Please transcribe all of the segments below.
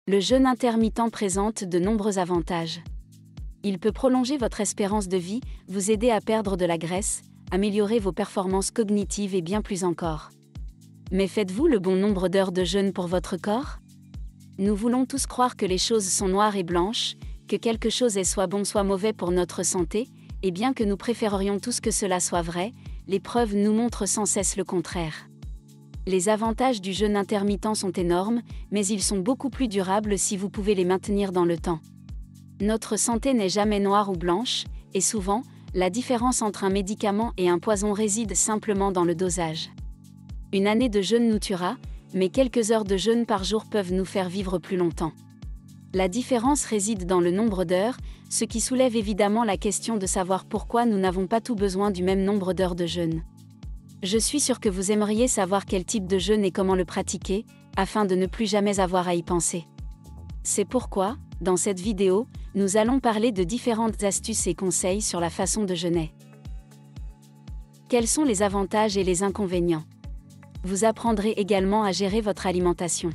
Le jeûne intermittent présente de nombreux avantages. Il peut prolonger votre espérance de vie, vous aider à perdre de la graisse, améliorer vos performances cognitives et bien plus encore. Mais faites-vous le bon nombre d'heures de jeûne pour votre corps? Nous voulons tous croire que les choses sont noires et blanches, que quelque chose est soit bon soit mauvais pour notre santé, et bien que nous préférerions tous que cela soit vrai, les preuves nous montrent sans cesse le contraire. Les avantages du jeûne intermittent sont énormes, mais ils sont beaucoup plus durables si vous pouvez les maintenir dans le temps. Notre santé n'est jamais noire ou blanche, et souvent, la différence entre un médicament et un poison réside simplement dans le dosage. Une année de jeûne nous tuera, mais quelques heures de jeûne par jour peuvent nous faire vivre plus longtemps. La différence réside dans le nombre d'heures, ce qui soulève évidemment la question de savoir pourquoi nous n'avons pas tous besoin du même nombre d'heures de jeûne. Je suis sûre que vous aimeriez savoir quel type de jeûne et comment le pratiquer, afin de ne plus jamais avoir à y penser. C'est pourquoi, dans cette vidéo, nous allons parler de différentes astuces et conseils sur la façon de jeûner. Quels sont les avantages et les inconvénients? Vous apprendrez également à gérer votre alimentation.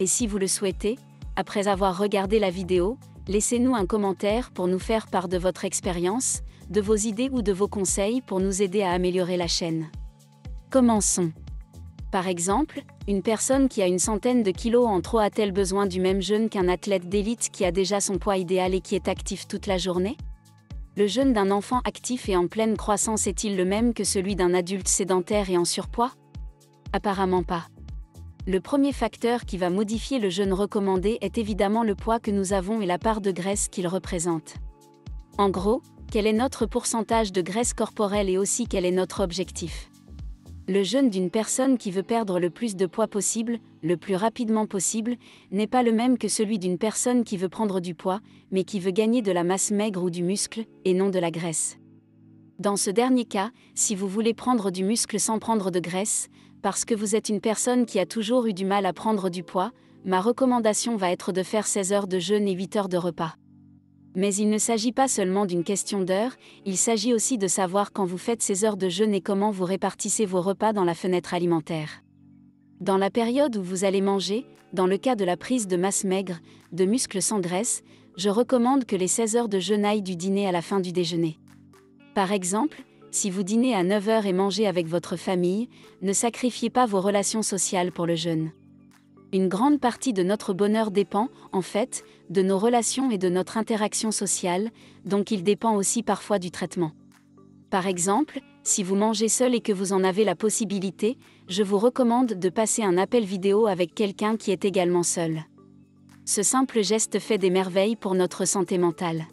Et si vous le souhaitez, après avoir regardé la vidéo, laissez-nous un commentaire pour nous faire part de votre expérience, de vos idées ou de vos conseils pour nous aider à améliorer la chaîne. Commençons. Par exemple, une personne qui a une centaine de kilos en trop a-t-elle besoin du même jeûne qu'un athlète d'élite qui a déjà son poids idéal et qui est actif toute la journée? Le jeûne d'un enfant actif et en pleine croissance est-il le même que celui d'un adulte sédentaire et en surpoids? Apparemment pas. Le premier facteur qui va modifier le jeûne recommandé est évidemment le poids que nous avons et la part de graisse qu'il représente. En gros, quel est notre pourcentage de graisse corporelle et aussi quel est notre objectif? Le jeûne d'une personne qui veut perdre le plus de poids possible, le plus rapidement possible, n'est pas le même que celui d'une personne qui veut prendre du poids, mais qui veut gagner de la masse maigre ou du muscle, et non de la graisse. Dans ce dernier cas, si vous voulez prendre du muscle sans prendre de graisse, parce que vous êtes une personne qui a toujours eu du mal à prendre du poids, ma recommandation va être de faire 16 heures de jeûne et 8 heures de repas. Mais il ne s'agit pas seulement d'une question d'heures, il s'agit aussi de savoir quand vous faites ces heures de jeûne et comment vous répartissez vos repas dans la fenêtre alimentaire. Dans la période où vous allez manger, dans le cas de la prise de masse maigre, de muscles sans graisse, je recommande que les 16 heures de jeûne aillent du dîner à la fin du déjeuner. Par exemple, si vous dînez à 9 heures et mangez avec votre famille, ne sacrifiez pas vos relations sociales pour le jeûne. Une grande partie de notre bonheur dépend, en fait, de nos relations et de notre interaction sociale, donc il dépend aussi parfois du traitement. Par exemple, si vous mangez seul et que vous en avez la possibilité, je vous recommande de passer un appel vidéo avec quelqu'un qui est également seul. Ce simple geste fait des merveilles pour notre santé mentale.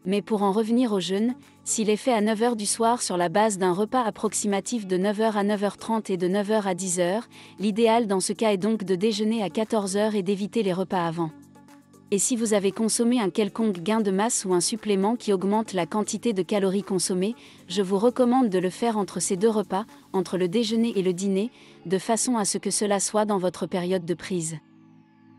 Mais pour en revenir au jeûne, s'il est fait à 9 heures du soir sur la base d'un repas approximatif de 9 heures à 9h30 et de 9 heures à 10 heures, l'idéal dans ce cas est donc de déjeuner à 14 heures et d'éviter les repas avant. Et si vous avez consommé un quelconque gain de masse ou un supplément qui augmente la quantité de calories consommées, je vous recommande de le faire entre ces deux repas, entre le déjeuner et le dîner, de façon à ce que cela soit dans votre période de prise.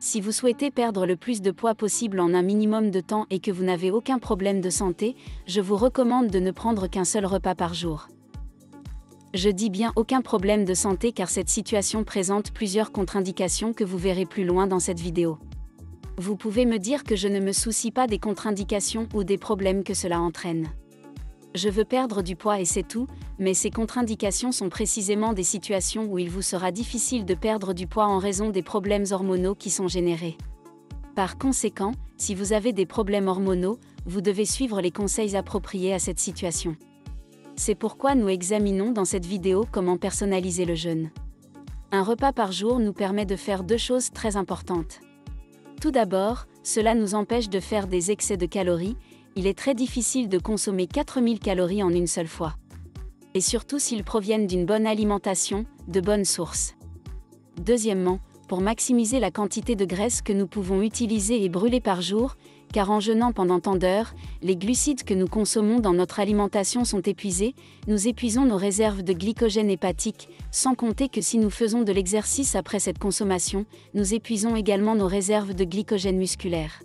Si vous souhaitez perdre le plus de poids possible en un minimum de temps et que vous n'avez aucun problème de santé, je vous recommande de ne prendre qu'un seul repas par jour. Je dis bien aucun problème de santé car cette situation présente plusieurs contre-indications que vous verrez plus loin dans cette vidéo. Vous pouvez me dire que je ne me soucie pas des contre-indications ou des problèmes que cela entraîne. Je veux perdre du poids et c'est tout, mais ces contre-indications sont précisément des situations où il vous sera difficile de perdre du poids en raison des problèmes hormonaux qui sont générés. Par conséquent, si vous avez des problèmes hormonaux, vous devez suivre les conseils appropriés à cette situation. C'est pourquoi nous examinons dans cette vidéo comment personnaliser le jeûne. Un repas par jour nous permet de faire deux choses très importantes. Tout d'abord, cela nous empêche de faire des excès de calories. Il est très difficile de consommer 4000 calories en une seule fois. Et surtout s'ils proviennent d'une bonne alimentation, de bonnes sources. Deuxièmement, pour maximiser la quantité de graisse que nous pouvons utiliser et brûler par jour, car en jeûnant pendant tant d'heures, les glucides que nous consommons dans notre alimentation sont épuisés, nous épuisons nos réserves de glycogène hépatique, sans compter que si nous faisons de l'exercice après cette consommation, nous épuisons également nos réserves de glycogène musculaire.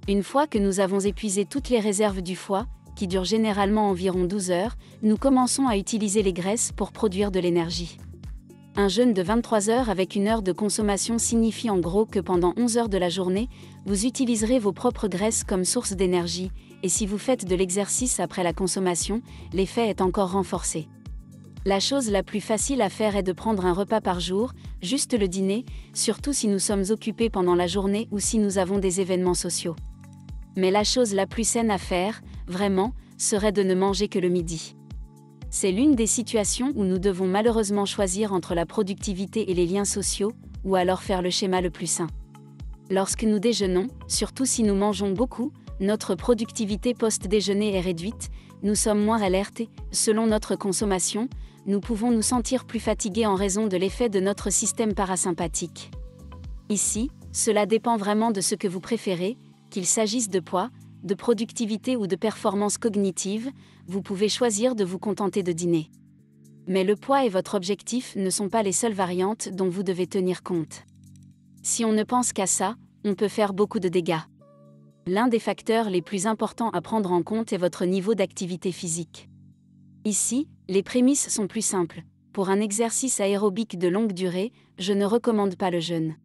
Une fois que nous avons épuisé toutes les réserves du foie, qui durent généralement environ 12 heures, nous commençons à utiliser les graisses pour produire de l'énergie. Un jeûne de 23 heures avec 1 heure de consommation signifie en gros que pendant 11 heures de la journée, vous utiliserez vos propres graisses comme source d'énergie, et si vous faites de l'exercice après la consommation, l'effet est encore renforcé. La chose la plus facile à faire est de prendre un repas par jour, juste le dîner, surtout si nous sommes occupés pendant la journée ou si nous avons des événements sociaux. Mais la chose la plus saine à faire, vraiment, serait de ne manger que le midi. C'est l'une des situations où nous devons malheureusement choisir entre la productivité et les liens sociaux, ou alors faire le schéma le plus sain. Lorsque nous déjeunons, surtout si nous mangeons beaucoup, notre productivité post-déjeuner est réduite, nous sommes moins alertés, selon notre consommation, nous pouvons nous sentir plus fatigués en raison de l'effet de notre système parasympathique. Ici, cela dépend vraiment de ce que vous préférez, qu'il s'agisse de poids, de productivité ou de performance cognitive, vous pouvez choisir de vous contenter de dîner. Mais le poids et votre objectif ne sont pas les seules variantes dont vous devez tenir compte. Si on ne pense qu'à ça, on peut faire beaucoup de dégâts. L'un des facteurs les plus importants à prendre en compte est votre niveau d'activité physique. Ici, les prémices sont plus simples. Pour un exercice aérobique de longue durée, je ne recommande pas le jeûne.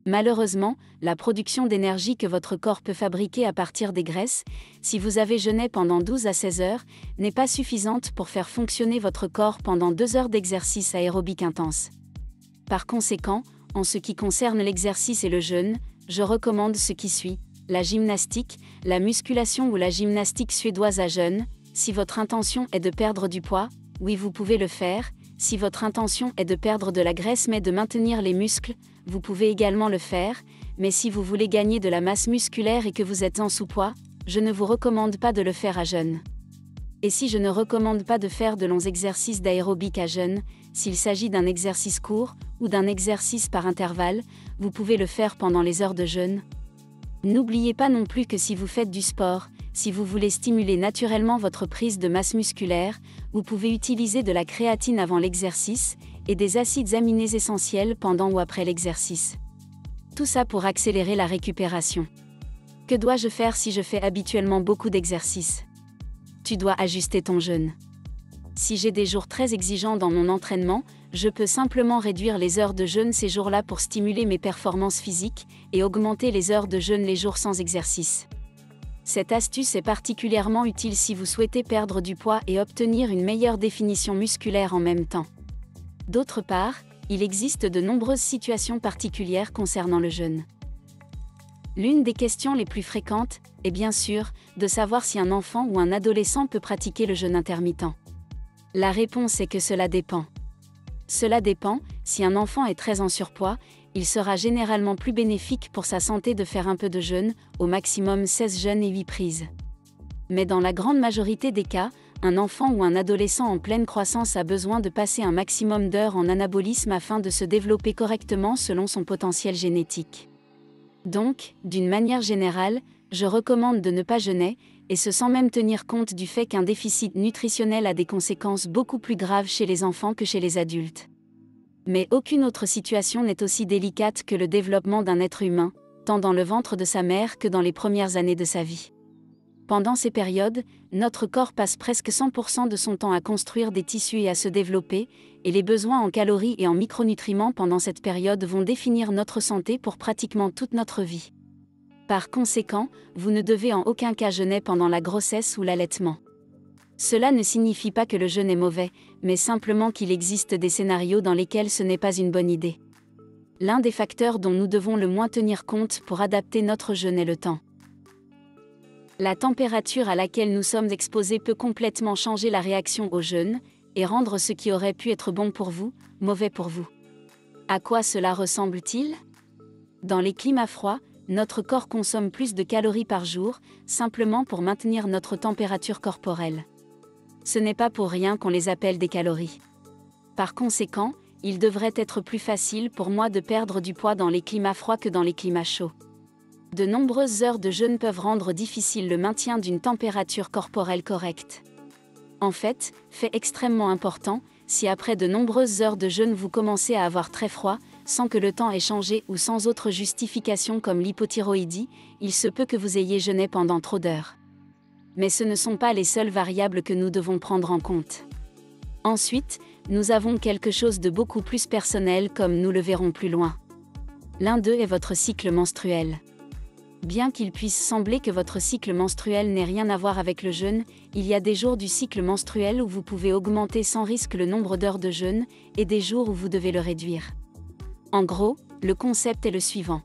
Malheureusement, la production d'énergie que votre corps peut fabriquer à partir des graisses, si vous avez jeûné pendant 12 à 16 heures, n'est pas suffisante pour faire fonctionner votre corps pendant 2 heures d'exercice aérobique intense. Par conséquent, en ce qui concerne l'exercice et le jeûne, je recommande ce qui suit: la gymnastique, la musculation ou la gymnastique suédoise à jeûne. Si votre intention est de perdre du poids, oui, vous pouvez le faire. Si votre intention est de perdre de la graisse mais de maintenir les muscles, vous pouvez également le faire, mais si vous voulez gagner de la masse musculaire et que vous êtes en sous-poids, je ne vous recommande pas de le faire à jeûne. Et si je ne recommande pas de faire de longs exercices d'aérobic à jeûne, s'il s'agit d'un exercice court ou d'un exercice par intervalle, vous pouvez le faire pendant les heures de jeûne. N'oubliez pas non plus que si vous faites du sport, si vous voulez stimuler naturellement votre prise de masse musculaire, vous pouvez utiliser de la créatine avant l'exercice et des acides aminés essentiels pendant ou après l'exercice. Tout ça pour accélérer la récupération. Que dois-je faire si je fais habituellement beaucoup d'exercices? Tu dois ajuster ton jeûne. Si j'ai des jours très exigeants dans mon entraînement, je peux simplement réduire les heures de jeûne ces jours-là pour stimuler mes performances physiques et augmenter les heures de jeûne les jours sans exercice. Cette astuce est particulièrement utile si vous souhaitez perdre du poids et obtenir une meilleure définition musculaire en même temps. D'autre part, il existe de nombreuses situations particulières concernant le jeûne. L'une des questions les plus fréquentes est bien sûr de savoir si un enfant ou un adolescent peut pratiquer le jeûne intermittent. La réponse est que cela dépend. Cela dépend, si un enfant est très en surpoids, il sera généralement plus bénéfique pour sa santé de faire un peu de jeûne, au maximum 16 jeûnes et 8 prises. Mais dans la grande majorité des cas, un enfant ou un adolescent en pleine croissance a besoin de passer un maximum d'heures en anabolisme afin de se développer correctement selon son potentiel génétique. Donc, d'une manière générale, je recommande de ne pas jeûner, et ce sans même tenir compte du fait qu'un déficit nutritionnel a des conséquences beaucoup plus graves chez les enfants que chez les adultes. Mais aucune autre situation n'est aussi délicate que le développement d'un être humain, tant dans le ventre de sa mère que dans les premières années de sa vie. Pendant ces périodes, notre corps passe presque 100% de son temps à construire des tissus et à se développer, et les besoins en calories et en micronutriments pendant cette période vont définir notre santé pour pratiquement toute notre vie. Par conséquent, vous ne devez en aucun cas jeûner pendant la grossesse ou l'allaitement. Cela ne signifie pas que le jeûne est mauvais, mais simplement qu'il existe des scénarios dans lesquels ce n'est pas une bonne idée. L'un des facteurs dont nous devons le moins tenir compte pour adapter notre jeûne est le temps. La température à laquelle nous sommes exposés peut complètement changer la réaction au jeûne, et rendre ce qui aurait pu être bon pour vous, mauvais pour vous. À quoi cela ressemble-t-il? Dans les climats froids, notre corps consomme plus de calories par jour, simplement pour maintenir notre température corporelle. Ce n'est pas pour rien qu'on les appelle des calories. Par conséquent, il devrait être plus facile pour moi de perdre du poids dans les climats froids que dans les climats chauds. De nombreuses heures de jeûne peuvent rendre difficile le maintien d'une température corporelle correcte. En fait extrêmement important, si après de nombreuses heures de jeûne vous commencez à avoir très froid, sans que le temps ait changé ou sans autre justification comme l'hypothyroïdie, il se peut que vous ayez jeûné pendant trop d'heures. Mais ce ne sont pas les seules variables que nous devons prendre en compte. Ensuite, nous avons quelque chose de beaucoup plus personnel comme nous le verrons plus loin. L'un d'eux est votre cycle menstruel. Bien qu'il puisse sembler que votre cycle menstruel n'ait rien à voir avec le jeûne, il y a des jours du cycle menstruel où vous pouvez augmenter sans risque le nombre d'heures de jeûne, et des jours où vous devez le réduire. En gros, le concept est le suivant.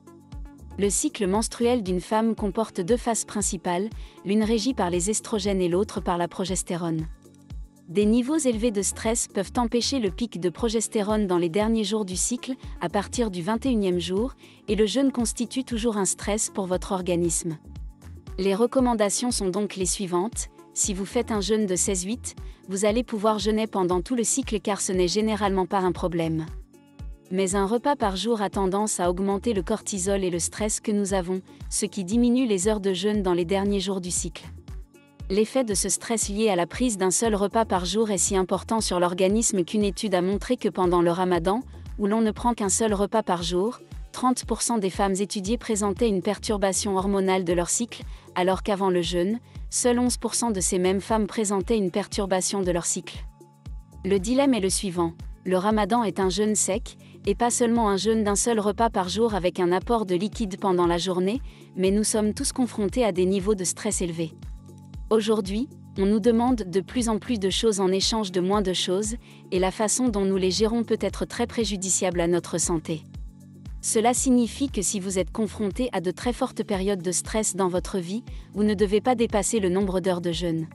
Le cycle menstruel d'une femme comporte deux phases principales, l'une régie par les estrogènes et l'autre par la progestérone. Des niveaux élevés de stress peuvent empêcher le pic de progestérone dans les derniers jours du cycle, à partir du 21e jour, et le jeûne constitue toujours un stress pour votre organisme. Les recommandations sont donc les suivantes. Si vous faites un jeûne de 16-8, vous allez pouvoir jeûner pendant tout le cycle car ce n'est généralement pas un problème. Mais un repas par jour a tendance à augmenter le cortisol et le stress que nous avons, ce qui diminue les heures de jeûne dans les derniers jours du cycle. L'effet de ce stress lié à la prise d'un seul repas par jour est si important sur l'organisme qu'une étude a montré que pendant le ramadan, où l'on ne prend qu'un seul repas par jour, 30% des femmes étudiées présentaient une perturbation hormonale de leur cycle, alors qu'avant le jeûne, seuls 11% de ces mêmes femmes présentaient une perturbation de leur cycle. Le dilemme est le suivant, le ramadan est un jeûne sec, et pas seulement un jeûne d'un seul repas par jour avec un apport de liquide pendant la journée, mais nous sommes tous confrontés à des niveaux de stress élevés. Aujourd'hui, on nous demande de plus en plus de choses en échange de moins de choses, et la façon dont nous les gérons peut être très préjudiciable à notre santé. Cela signifie que si vous êtes confronté à de très fortes périodes de stress dans votre vie, vous ne devez pas dépasser le nombre d'heures de jeûne.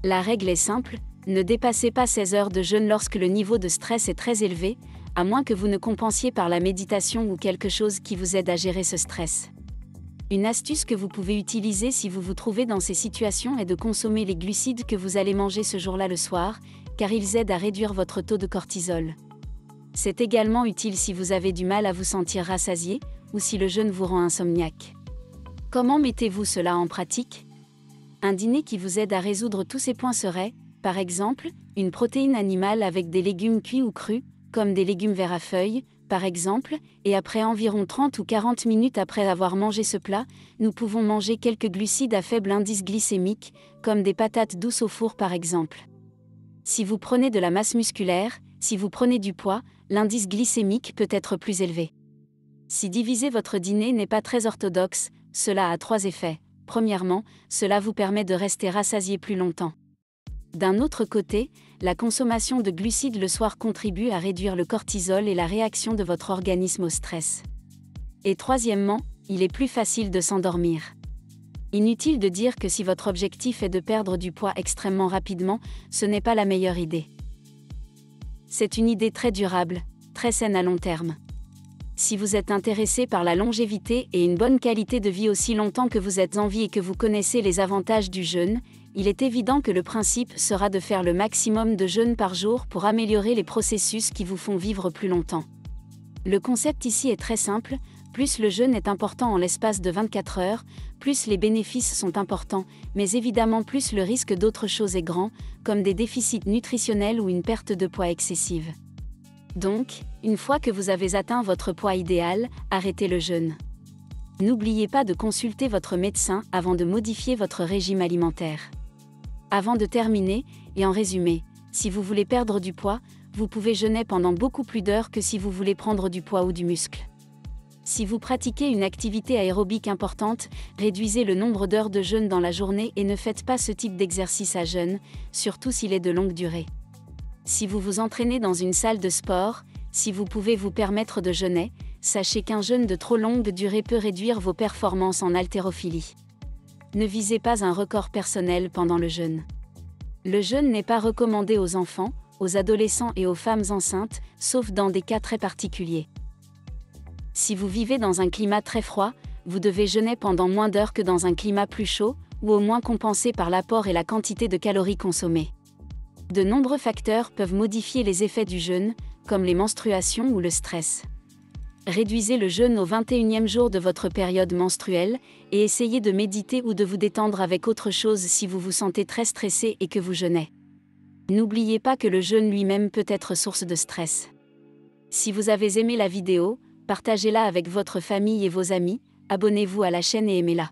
La règle est simple, ne dépassez pas 16 heures de jeûne lorsque le niveau de stress est très élevé, à moins que vous ne compensiez par la méditation ou quelque chose qui vous aide à gérer ce stress. Une astuce que vous pouvez utiliser si vous vous trouvez dans ces situations est de consommer les glucides que vous allez manger ce jour-là le soir, car ils aident à réduire votre taux de cortisol. C'est également utile si vous avez du mal à vous sentir rassasié, ou si le jeûne vous rend insomniaque. Comment mettez-vous cela en pratique ? Un dîner qui vous aide à résoudre tous ces points serait, par exemple, une protéine animale avec des légumes cuits ou crus, comme des légumes verts à feuilles, par exemple, et après environ 30 ou 40 minutes après avoir mangé ce plat, nous pouvons manger quelques glucides à faible indice glycémique, comme des patates douces au four par exemple. Si vous prenez de la masse musculaire, si vous prenez du poids, l'indice glycémique peut être plus élevé. Si diviser votre dîner n'est pas très orthodoxe, cela a 3 effets. Premièrement, cela vous permet de rester rassasié plus longtemps. D'un autre côté, la consommation de glucides le soir contribue à réduire le cortisol et la réaction de votre organisme au stress. Et troisièmement, il est plus facile de s'endormir. Inutile de dire que si votre objectif est de perdre du poids extrêmement rapidement, ce n'est pas la meilleure idée. C'est une idée très durable, très saine à long terme. Si vous êtes intéressé par la longévité et une bonne qualité de vie aussi longtemps que vous êtes en vie et que vous connaissez les avantages du jeûne, il est évident que le principe sera de faire le maximum de jeûnes par jour pour améliorer les processus qui vous font vivre plus longtemps. Le concept ici est très simple, plus le jeûne est important en l'espace de 24 heures, plus les bénéfices sont importants, mais évidemment plus le risque d'autres choses est grand, comme des déficits nutritionnels ou une perte de poids excessive. Donc, une fois que vous avez atteint votre poids idéal, arrêtez le jeûne. N'oubliez pas de consulter votre médecin avant de modifier votre régime alimentaire. Avant de terminer, et en résumé, si vous voulez perdre du poids, vous pouvez jeûner pendant beaucoup plus d'heures que si vous voulez prendre du poids ou du muscle. Si vous pratiquez une activité aérobique importante, réduisez le nombre d'heures de jeûne dans la journée et ne faites pas ce type d'exercice à jeûne, surtout s'il est de longue durée. Si vous vous entraînez dans une salle de sport, si vous pouvez vous permettre de jeûner, sachez qu'un jeûne de trop longue durée peut réduire vos performances en haltérophilie. Ne visez pas un record personnel pendant le jeûne. Le jeûne n'est pas recommandé aux enfants, aux adolescents et aux femmes enceintes, sauf dans des cas très particuliers. Si vous vivez dans un climat très froid, vous devez jeûner pendant moins d'heures que dans un climat plus chaud, ou au moins compenser par l'apport et la quantité de calories consommées. De nombreux facteurs peuvent modifier les effets du jeûne, comme les menstruations ou le stress. Réduisez le jeûne au 21e jour de votre période menstruelle, et essayez de méditer ou de vous détendre avec autre chose si vous vous sentez très stressé et que vous jeûnez. N'oubliez pas que le jeûne lui-même peut être source de stress. Si vous avez aimé la vidéo, partagez-la avec votre famille et vos amis, abonnez-vous à la chaîne et aimez-la.